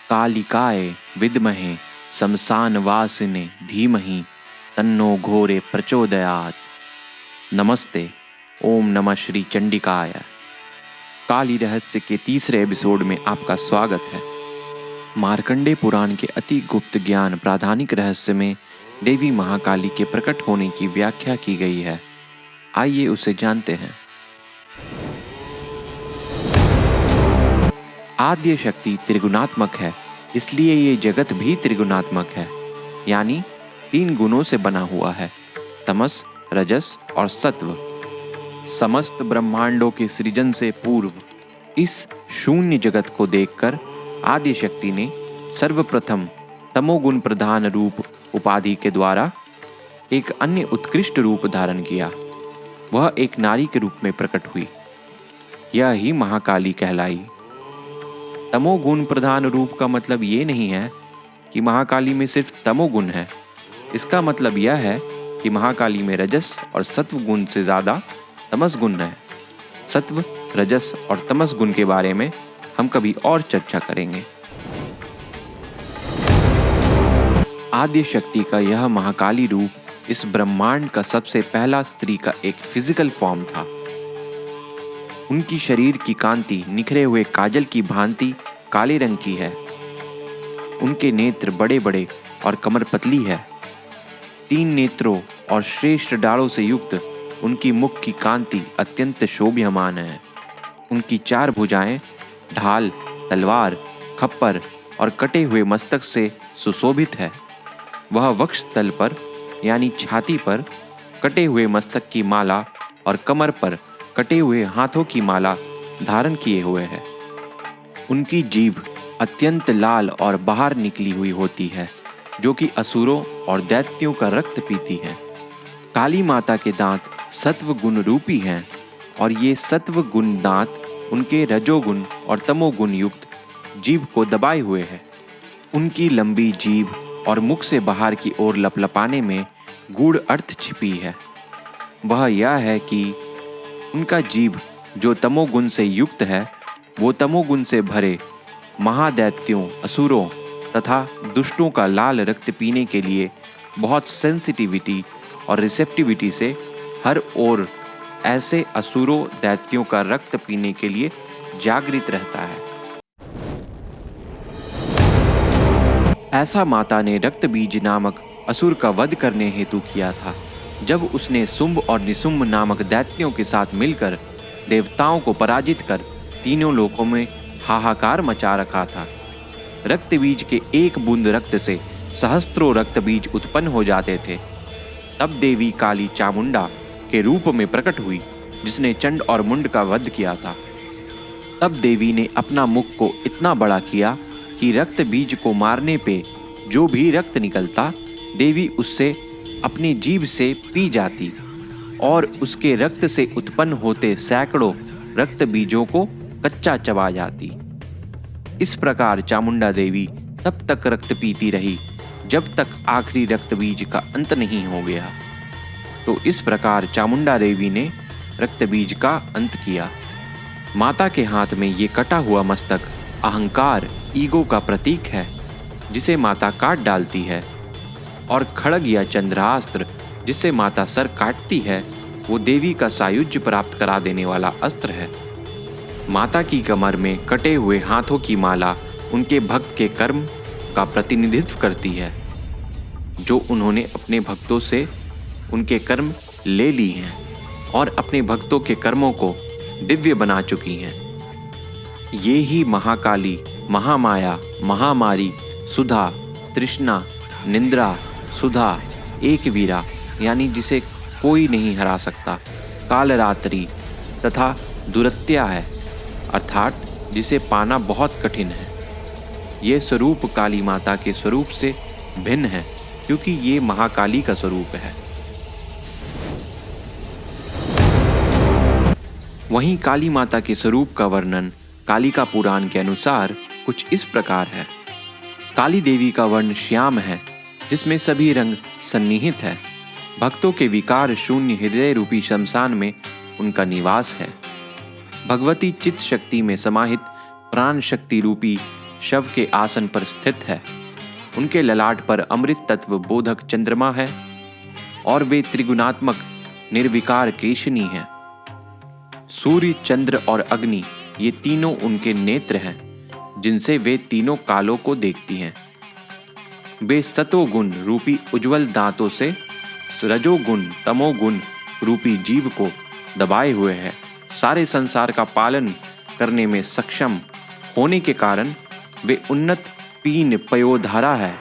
कालिकाय विद्महे शमशानवासिने धीमहि तन्नो घोरे प्रचोदयात्। नमस्ते, ओम नमः श्री चंडिकाय। काली रहस्य के तीसरे एपिसोड में आपका स्वागत है। मार्कंडेय पुराण के अति गुप्त ज्ञान प्राधानिक रहस्य में देवी महाकाली के प्रकट होने की व्याख्या की गई है। आइए उसे जानते हैं। आद्य शक्ति त्रिगुणात्मक है, इसलिए ये जगत भी त्रिगुणात्मक है, यानी 3 गुणों से बना हुआ है, तमस, रजस और सत्व। समस्त ब्रह्मांडों के सृजन से पूर्व इस शून्य जगत को देखकर आदि शक्ति ने सर्वप्रथम तमोगुण प्रधान रूप उपाधि के द्वारा एक अन्य उत्कृष्ट रूप धारण किया। वह एक नारी के रूप में प्रकट हुई। यह ही महाकाली कहलाई। तमोगुण प्रधान रूप का मतलब ये नहीं है कि महाकाली में सिर्फ तमोगुण है। इसका मतलब यह है कि महाकाली में रजस और सत्व गुण से ज्यादा तमस गुण है। सत्व, रजस और तमस गुण के बारे में हम कभी और चर्चा करेंगे। आद्य शक्ति का यह महाकाली रूप इस ब्रह्मांड का सबसे पहला स्त्री का एक फिजिकल फॉर्म था। उनकी शरीर की कांति निखरे हुए काजल की भांति काले रंग की है। उनके नेत्र बड़े बड़े और कमर पतली है। 3 नेत्रों और श्रेष्ठ डालों से युक्त उनकी मुख की कांति अत्यंत शोभ्यमान है। उनकी 4 भुजाएं ढाल, तलवार, खप्पर और कटे हुए मस्तक से सुशोभित है। वह वक्ष तल पर यानी छाती पर कटे हुए मस्तक की माला और कमर पर कटे हुए हाथों की माला धारण किए हुए है। उनकी जीभ अत्यंत लाल और बाहर निकली हुई होती है, जो कि असुरों और दैत्यों का रक्त पीती है। काली माता के दांत सत्व गुण रूपी हैं और ये सत्व गुण दांत उनके रजोगुण और तमोगुण युक्त जीभ को दबाए हुए है। उनकी लंबी जीभ और मुख से बाहर की ओर लपलपाने में गूढ़ अर्थ छिपी है। वह यह है कि उनका जीभ जो तमोगुण से युक्त है, वो तमोगुण से भरे महादैत्यों, असुरों तथा दुष्टों का लाल रक्त पीने के लिए बहुत सेंसिटिविटी और रिसेप्टिविटी से हर ओर ऐसे असुरों, दैत्यों का रक्त पीने के लिए जागृत रहता है। ऐसा माता ने रक्त बीज नामक असुर का वध करने हेतु किया था, जब उसने शुंभ और निशुंभ नामक दैत्यों के साथ मिलकर देवताओं को पराजित कर तीनों लोकों में हाहाकार मचा रखा था। रक्त बीज के एक बूंद रक्त से सहस्त्रों रक्त बीज उत्पन्न हो जाते थे। तब देवी काली चामुंडा के रूप में प्रकट हुई, जिसने चंड और मुंड का वध किया था। तब देवी ने अपना मुख को इतना बड़ा किया कि रक्त बीज को मारने पे जो भी रक्त निकलता, देवी उससे अपनी जीभ से पी जाती और उसके रक्त से उत्पन्न होते सैकड़ों रक्त बीजों को कच्चा चबा जाती। इस प्रकार चामुंडा देवी तब तक रक्त पीती रही जब तक आखिरी रक्त बीज का अंत नहीं हो गया। तो इस प्रकार चामुंडा देवी ने रक्त बीज का अंत किया। माता के हाथ में ये कटा हुआ मस्तक अहंकार, ईगो का प्रतीक है, जिसे माता काट डालती है, और खड़ग या चंद्रास्त्र जिससे माता सर काटती है, वो देवी का सायुज्य प्राप्त करा देने वाला अस्त्र है। माता की कमर में कटे हुए हाथों की माला उनके भक्त के कर्म का प्रतिनिधित्व करती है, जो उन्होंने अपने भक्तों से उनके कर्म ले ली हैं और अपने भक्तों के कर्मों को दिव्य बना चुकी हैं। ये ही महाकाली, महामाया, महामारी, सुधा, तृष्णा, निंद्रा, सुधा, एकवीरा यानी जिसे कोई नहीं हरा सकता, कालरात्रि तथा दुरत्या है, अर्थात जिसे पाना बहुत कठिन है। ये स्वरूप काली माता के स्वरूप से भिन्न है, क्योंकि ये महाकाली का स्वरूप है। वहीं काली माता के स्वरूप का वर्णन कालिका पुराण के अनुसार कुछ इस प्रकार है। काली देवी का वर्ण श्याम है, जिसमें सभी रंग सन्निहित है। भक्तों के विकार शून्य हृदय रूपी शमशान में उनका निवास है। भगवती चित्त शक्ति में समाहित प्राण शक्ति रूपी शव के आसन पर स्थित है। उनके ललाट पर अमृत तत्व बोधक चंद्रमा है और वे त्रिगुणात्मक निर्विकार केशनी हैं। सूर्य, चंद्र और अग्नि ये तीनों उनके नेत्र हैं, जिनसे वे तीनों कालों को देखती हैं। वे सतोगुण रूपी उज्जवल दांतों से रजोगुण तमोगुण रूपी जीव को दबाए हुए हैं। सारे संसार का पालन करने में सक्षम होने के कारण वे उन्नत पीन पयोधारा है।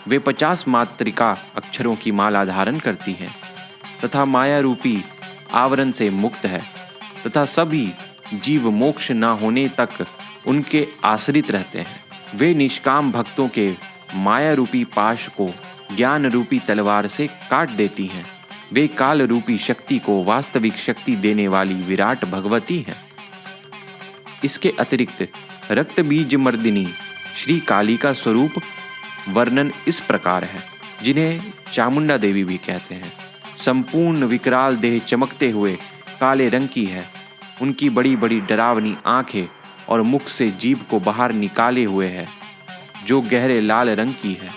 वे 50 मातृका अक्षरों की माला धारण करती हैं तथा माया रूपी आवरण से मुक्त है तथा सभी जीव मोक्ष न होने तक उनके आश्रित रहते हैं। वे निष्काम भक्तों के माया रूपी पाश को ज्ञान रूपी तलवार से काट देती हैं। वे काल रूपी शक्ति को वास्तविक शक्ति देने वाली विराट भगवती हैं। इसके अतिरिक्त रक्त बीज मर्दिनी श्री काली का स्वरूप वर्णन इस प्रकार है, जिन्हें चामुंडा देवी भी कहते हैं। संपूर्ण विकराल देह चमकते हुए काले रंग की है। उनकी बड़ी बड़ी डरावनी आंखें और मुख से जीभ को बाहर निकाले हुए है, जो गहरे लाल रंग की है।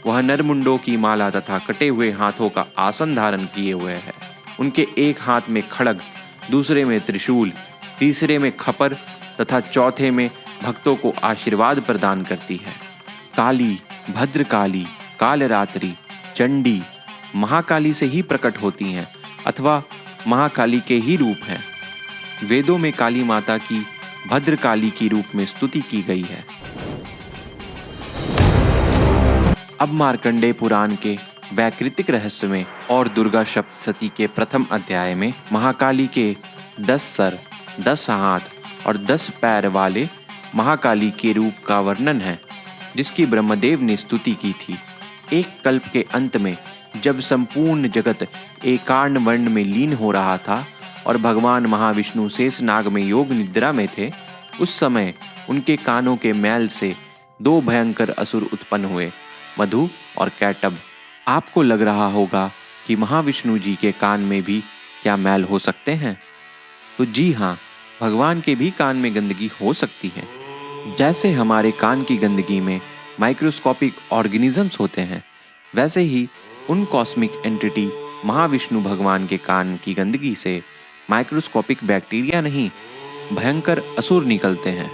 वह नरमुंडों की माला तथा कटे हुए हाथों का आसन धारण किए हुए है। उनके एक हाथ में खड्ग, दूसरे में त्रिशूल, तीसरे में खपर तथा चौथे में भक्तों को आशीर्वाद प्रदान करती है। काली, भद्रकाली, कालरात्रि, चंडी महाकाली से ही प्रकट होती हैं अथवा महाकाली के ही रूप हैं। वेदों में काली माता की भद्रकाली की रूप में स्तुति की गई है। अब मार्कंडेय पुराण के वैकृतिक रहस्य में और दुर्गा सप्तशती के प्रथम अध्याय में महाकाली के 10 सर, 10 हाथ और 10 पैर वाले महाकाली के रूप का वर्णन है, जिसकी ब्रह्मदेव ने स्तुति की थी। एक कल्प के अंत में जब संपूर्ण जगत एकार्ण वर्ण में लीन हो रहा था और भगवान महाविष्णु शेषनाग में योग निद्रा में थे, उस समय उनके कानों के मैल से 2 भयंकर असुर उत्पन्न हुए, मधु और कैटभ। आपको लग रहा होगा कि महाविष्णु जी के कान में भी क्या मैल हो सकते हैं? तो जी हाँ, भगवान के भी कान में गंदगी हो सकती है। जैसे हमारे कान की गंदगी में माइक्रोस्कोपिक ऑर्गेनिजम्स होते हैं, वैसे ही उन कॉस्मिक एंटिटी महाविष्णु भगवान के कान की गंदगी से माइक्रोस्कोपिक बैक्टीरिया नहीं, भयंकर असुर निकलते हैं।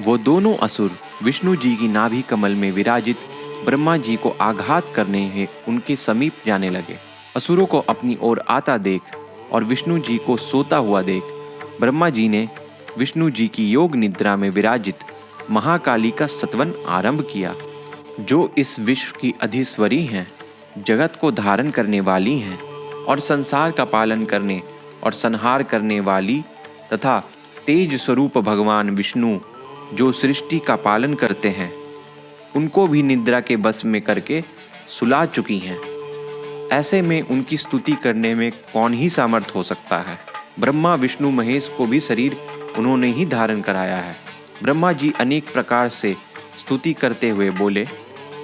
वो दोनों असुर विष्णु जी की नाभि कमल में विराजित ब्रह्मा जी को आघात करने हेतु उनके समीप जाने लगे। असुरों को अपनी ओर आता देख और विष्णु जी को सोता हुआ देख ब्रह्मा जी ने विष्णु जी की योग निद्रा में विराजित महाकाली का सत्वन आरंभ किया, जो इस विश्व की अधीश्वरी हैं, जगत को धारण करने वाली हैं और संसार का पालन करने और संहार करने वाली तथा तेज स्वरूप भगवान विष्णु जो सृष्टि का पालन करते हैं, उनको भी निद्रा के बस में करके सुला चुकी हैं। ऐसे में उनकी स्तुति करने में कौन ही सामर्थ हो सकता है? ब्रह्मा विष्णु महेश को भी शरीर उन्होंने ही धारण कराया है। ब्रह्मा जी अनेक प्रकार से स्तुति करते हुए बोले,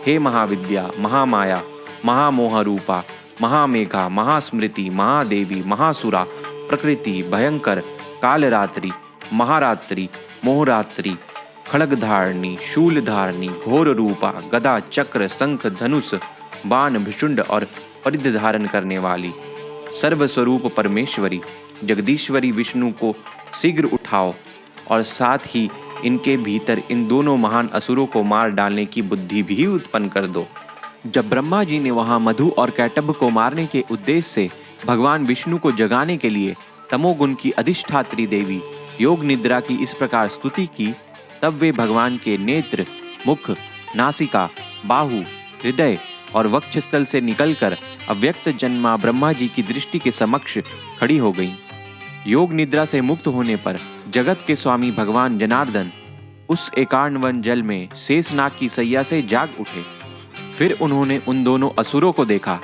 हे महाविद्या, महामाया, महामोह रूपा, महामेघा, महास्मृति, महादेवी, महासुरा, प्रकृति, भयंकर, कालरात्रि, महारात्रि, मोहरात्रि, खड्गधारणी, शूलधारणी, घोर रूपा, गदा, चक्र, शंख, धनुष, बाण, भिषुंड और परिध धारण करने वाली सर्वस्वरूप परमेश्वरी जगदीश्वरी विष्णु को शीघ्र उठाओ और साथ ही इनके भीतर इन दोनों महान असुरों को मार डालने की बुद्धि भी उत्पन्न कर दो। जब ब्रह्मा जी ने वहां मधु और कैटभ को मारने के उद्देश्य से भगवान विष्णु को जगाने के लिए तमोगुण की अधिष्ठात्री देवी योग निद्रा की इस प्रकार स्तुति की, तब वे भगवान के नेत्र, मुख, नासिका, बाहु, हृदय और वक्षस्थल से निकलकर अव्यक्त जन्मा ब्रह्मा जी की दृष्टि के समक्ष खड़ी हो गईं। योग निद्रा से मुक्त होने पर जगत के स्वामी भगवान जनार्दन उस एकार्णवन जल में शेषनाग की सैया से जाग उठे। फिर उन्होंने उन दोनों असुरों को देखा।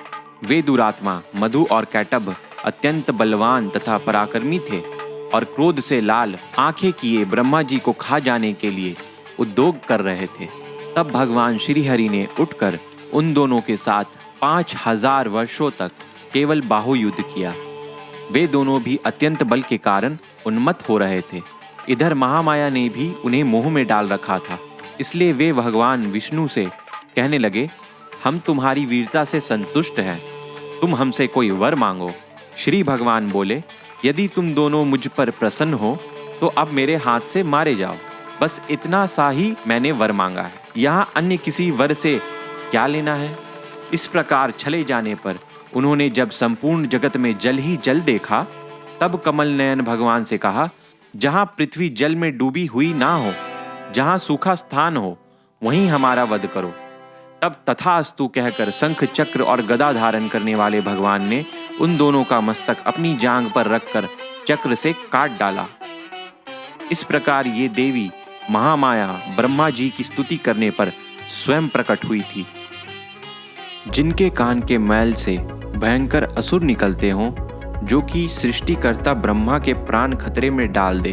वे दुरात्मा मधु और कैटभ अत्यंत बलवान तथा पराक्रमी थे और क्रोध से लाल आंखें किए ब्रह्मा जी को खा जाने के लिए उद्योग कर रहे थे। तब भगवान श्रीहरि ने उठकर उन दोनों के साथ 5000 वर्षों तक केवल बाहुयुद्ध किया। वे दोनों भी अत्यंत बल के कारण उन्मत्त हो रहे थे। इधर महामाया ने भी उन्हें मोह में डाल रखा था इसलिए वे भगवान विष्णु से कहने लगे, हम तुम्हारी वीरता से संतुष्ट हैं, तुम हमसे कोई वर मांगो। श्री भगवान बोले, यदि तुम दोनों मुझ पर प्रसन्न हो तो अब मेरे हाथ से मारे जाओ। बस इतना सा ही मैंने वर मांगा है, यहाँ अन्य किसी वर से क्या लेना है। इस प्रकार चले जाने पर उन्होंने जब संपूर्ण जगत में जल ही जल देखा, तब कमल नयन भगवान से कहा, जहाँ पृथ्वी जल में डूबी हुई ना हो, जहाँ सूखा स्थान हो, वहीं हमारा वध करो। तब तथास्तु कहकर शंख चक्र और गदा धारण करने वाले भगवान ने उन दोनों का मस्तक अपनी जांघ पर रखकर चक्र से काट डाला। इस प्रकार ये देवी महामाया ब्रह्मा जी की स्तुति करने पर स्वयं प्रकट हुई थी। जिनके कान के मैल से भयंकर असुर निकलते हों, जो कि सृष्टिकर्ता ब्रह्मा के प्राण खतरे में डाल दे,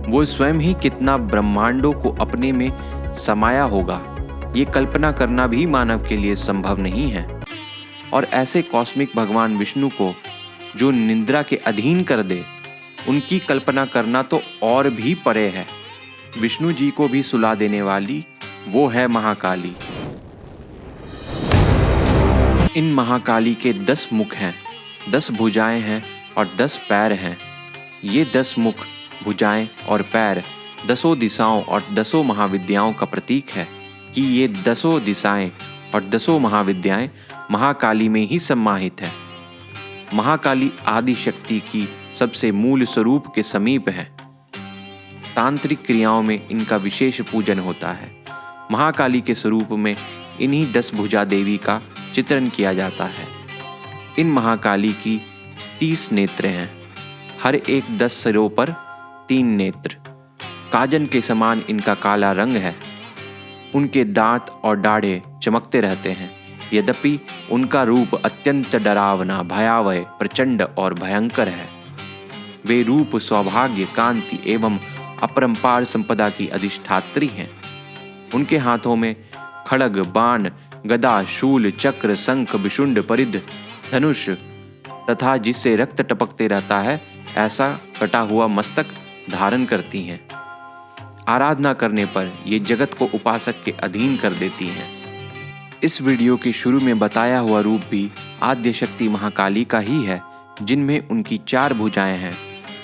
वो स्वयं ही कितना ब्रह्मांडों को अपने में समाया होगा, ये कल्पना करना भी मानव के लिए संभव नहीं है। और ऐसे कॉस्मिक भगवान विष्णु को जो निद्रा के अधीन कर दे, उनकी कल्पना करना तो और भी परे है। विष्णु जी को भी सुला देने वाली वो है महाकाली। इन महाकाली के 10 मुख हैं, 10 भुजाएं हैं और 10 पैर हैं। ये 10 मुख, भुजाएं और पैर 10 दिशाओं और 10 महाविद्याओं का प्रतीक है कि ये 10 दिशाएं और 10 महाविद्याएं महाकाली में ही सम्माहित है। महाकाली आदि शक्ति की सबसे मूल स्वरूप के समीप है। तांत्रिक क्रियाओं में इनका विशेष पूजन होता है। महाकाली के स्वरूप में इन्हीं 10 भुजा देवी का चित्रण किया जाता है। इन महाकाली की 30 नेत्र हैं, हर एक 10 सिरों पर 3 नेत्र। काजन के समान इनका काला रंग है। उनके दांत और दाढ़े चमकते रहते हैं, यद्यपि उनका रूप अत्यंत डरावना, भयावह, प्रचंड और भयंकर है। वे रूप, सौभाग्य, कांति एवं अपरंपार संपदा की अधिष्ठात्री हैं। उनके हाथों में खड्ग, बाण, गदा, शूल, चक्र, शंख, विशुंड, परिध, धनुष तथा जिससे रक्त टपकते रहता है ऐसा कटा हुआ मस्तक धारण करती हैं। आराधना करने पर ये जगत को उपासक के अधीन कर देती हैं। इस वीडियो के शुरू में बताया हुआ रूप भी आद्य शक्ति महाकाली का ही है, जिनमें उनकी 4 भुजाएं हैं,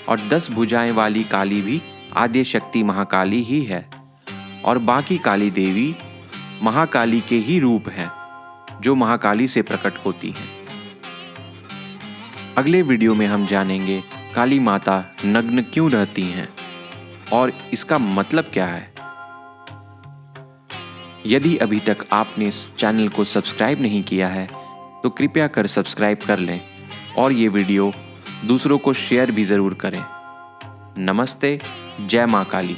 और 10 भुजाएं वाली काली भी आद्य शक्ति महाकाली ही है। और बाकी काली देवी महाकाली के ही रूप हैं, जो महाकाली से प्रकट होती हैं। अगले वीडियो में हम जानेंगे काली माता नग्न क्यों रहती हैं और इसका मतलब क्या है। यदि अभी तक आपने इस चैनल को सब्सक्राइब नहीं किया है तो कृपया कर सब्सक्राइब कर लें और ये वीडियो दूसरों को शेयर भी ज़रूर करें। नमस्ते, जय मां काली।